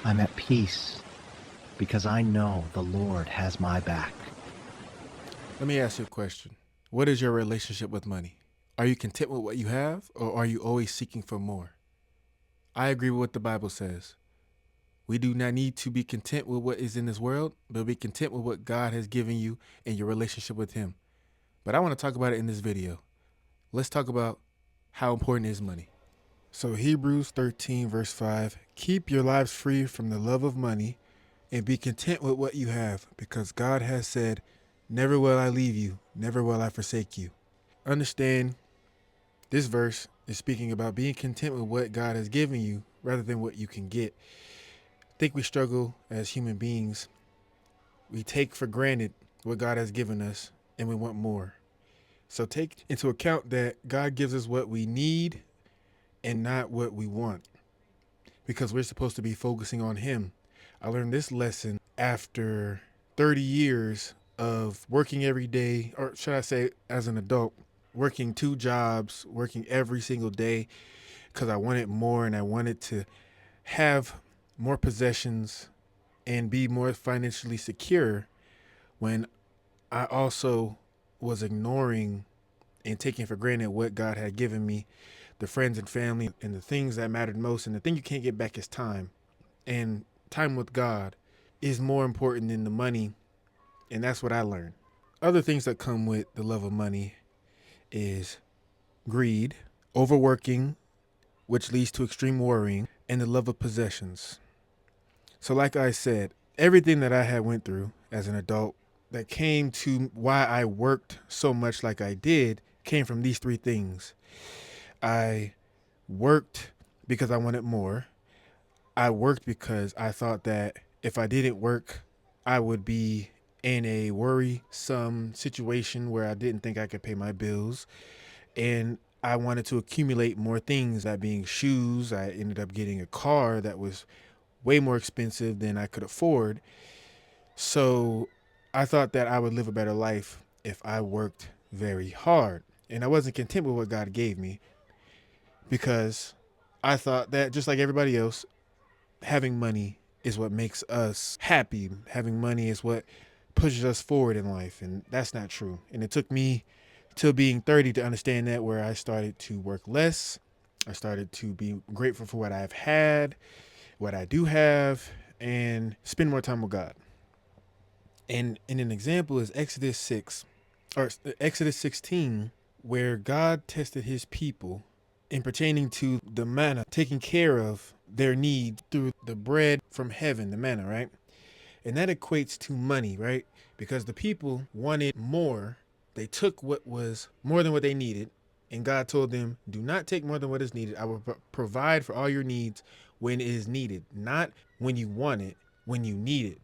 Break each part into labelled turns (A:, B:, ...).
A: I'm at peace because I know the Lord has my back.
B: Let me ask you a question. What is your relationship with money? Are you content with what you have, or are you always seeking for more? I agree with what the Bible says. We do not need to be content with what is in this world, but be content with what God has given you and your relationship with Him. But I want to talk about it in this video. Let's talk about how important is money. So, Hebrews 13, verse 5, keep your lives free from the love of money and be content with what you have, because God has said, never will I leave you, never will I forsake you. Understand, this verse is speaking about being content with what God has given you rather than what you can get. I think we struggle as human beings. We take for granted what God has given us and we want more. So take into account that God gives us what we need and not what we want, because we're supposed to be focusing on Him. I learned this lesson after 30 years of working every day, or should I say, as an adult, working two jobs, working every single day because I wanted more and I wanted to have more possessions and be more financially secure, when I also was ignoring and taking for granted what God had given me, the friends and family, and the things that mattered most. And the thing you can't get back is time. And time with God is more important than the money. And that's what I learned. Other things that come with the love of money is greed, overworking, which leads to extreme worrying, and the love of possessions. So like I said, everything that I had went through as an adult that came to why I worked so much like I did came from these three things. I worked because I wanted more. I worked because I thought that if I didn't work, I would be in a worrisome situation where I didn't think I could pay my bills. And I wanted to accumulate more things, that being shoes. I ended up getting a car that was way more expensive than I could afford. So I thought that I would live a better life if I worked very hard. And I wasn't content with what God gave me, because I thought that, just like everybody else, having money is what makes us happy. Having money is what pushes us forward in life. And that's not true. And it took me till being 30 to understand that, where I started to work less. I started to be grateful for what I've had, what I do have, and spend more time with God. And an example is Exodus 6, or Exodus 16, where God tested his people in pertaining to the manna, taking care of their need through the bread from heaven, the manna, right? And that equates to money, right? Because the people wanted more. They took what was more than what they needed. And God told them, do not take more than what is needed. I will provide for all your needs when it is needed, not when you want it, when you need it.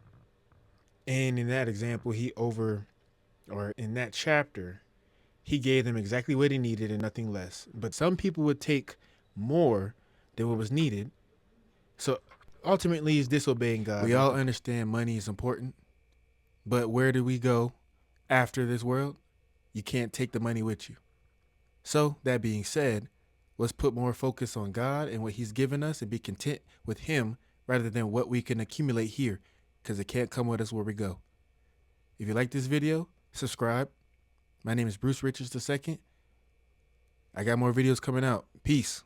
B: And in that example, or in that chapter, he gave them exactly what they needed and nothing less. But some people would take more than what was needed. So ultimately, he's disobeying God. We all understand money is important, but where do we go after this world? You can't take the money with you. So that being said, let's put more focus on God and what He's given us and be content with Him rather than what we can accumulate here, because it can't come with us where we go. If you like this video, subscribe. My name is Bruce Richards II. I got more videos coming out. Peace.